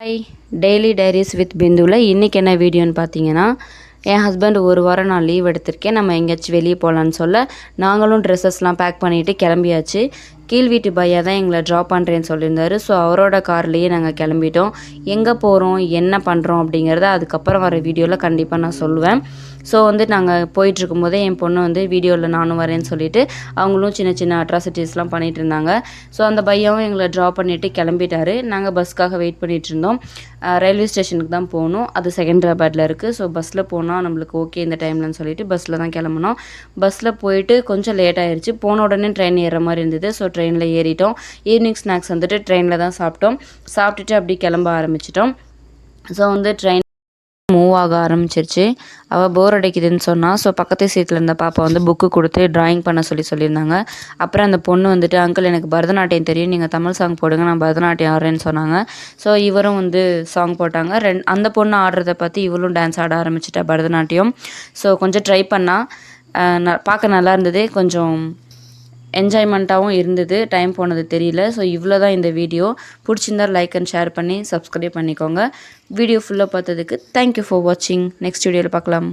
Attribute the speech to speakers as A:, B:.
A: Hi daily diaries with பிந்துவில் இன்றைக்கி என்ன வீடியோன்னு பார்த்தீங்கன்னா, என் ஹஸ்பண்ட் ஒரு வாரம் நான் லீவ் எடுத்திருக்கேன், நம்ம எங்கேயாச்சும் வெளியே போகலான்னு சொல்ல நாங்களும் ட்ரெஸ்ஸஸ்லாம் பேக் பண்ணிவிட்டு கிளம்பியாச்சு. கீழ் வீட்டு பையா தான் எங்களை ட்ராப் பண்ணுறேன்னு சொல்லியிருந்தாரு. ஸோ அவரோட கார்லேயே நாங்கள் கிளம்பிட்டோம். எங்கே போகிறோம் என்ன பண்ணுறோம் அப்படிங்கிறத அதுக்கப்புறம் வர வீடியோவில் கண்டிப்பாக நான் சொல்லுவேன். ஸோ நாங்கள் போயிட்டுருக்கும் போதே என் பொண்ணு வீடியோவில் நானும் வரேன்னு சொல்லிவிட்டு அவங்களும் சின்ன சின்ன அட்ராசிட்டிஸ்லாம் பண்ணிகிட்டு இருந்தாங்க. ஸோ அந்த பையாவும் எங்களை ட்ராப் பண்ணிவிட்டு கிளம்பிட்டாரு. நாங்கள் பஸ்க்காக வெயிட் பண்ணிகிட்டு இருந்தோம். ரயில்வே ஸ்டேஷனுக்கு தான் போகணும், அது செகண்டராபாத்தில் இருக்குது. ஸோ பஸ்ஸில் போனால் நம்மளுக்கு ஓகே இந்த டைம்லன்னு சொல்லிட்டு பஸ்ஸில் தான் கிளம்புனோம். பஸ்ஸில் போயிட்டு கொஞ்சம் லேட் ஆயிடுச்சு. போன உடனே ட்ரெயின் ஏறுற மாதிரி இருந்தது. ஸோ ட்ரெயினில் ஏறிட்டோம். ஈவினிங் ஸ்நாக்ஸ் ட்ரெயினில் தான் சாப்பிட்டோம். சாப்பிட்டுட்டு அப்படி கிளம்ப ஆரம்பிச்சிட்டோம். ஸோ ட்ரெயின் மூவ் ஆக ஆரம்பிச்சிருச்சு. அவள் போர் அடிக்குதுன்னு சொன்னால், ஸோ பக்கத்து சீட்டில் இருந்த பாப்பா புக்கு கொடுத்து ட்ராயிங் பண்ண சொல்லியிருந்தாங்க. அப்புறம் அந்த பொண்ணு அங்கிள் எனக்கு பரதநாட்டியம் தெரியும், நீங்கள் தமிழ் சாங் போடுங்க, நான் பரதநாட்டியம் ஆடுறேன்னு சொன்னாங்க. ஸோ இவரும் சாங் போட்டாங்க. அந்த பொண்ணு ஆடுறத பார்த்து இவளும் டான்ஸ் ஆட ஆரம்பிச்சிட்டா பரதநாட்டியம். ஸோ கொஞ்சம் ட்ரை பண்ணால் பார்க்க நல்லா இருந்தது, கொஞ்சம் என்ஜாய்மெண்ட்டாகவும் இருந்தது. டைம் போனது தெரியல. ஸோ இவ்வளோ தான் இந்த வீடியோ. பிடிச்சிருந்தால் லைக் அண்ட் ஷேர் பண்ணி சப்ஸ்கிரைப் பண்ணிக்கோங்க. வீடியோ ஃபுல்லாக பார்த்ததுக்கு தேங்க்யூ ஃபார் வாட்சிங். நெக்ஸ்ட் வீடியோவில் பார்க்கலாம்.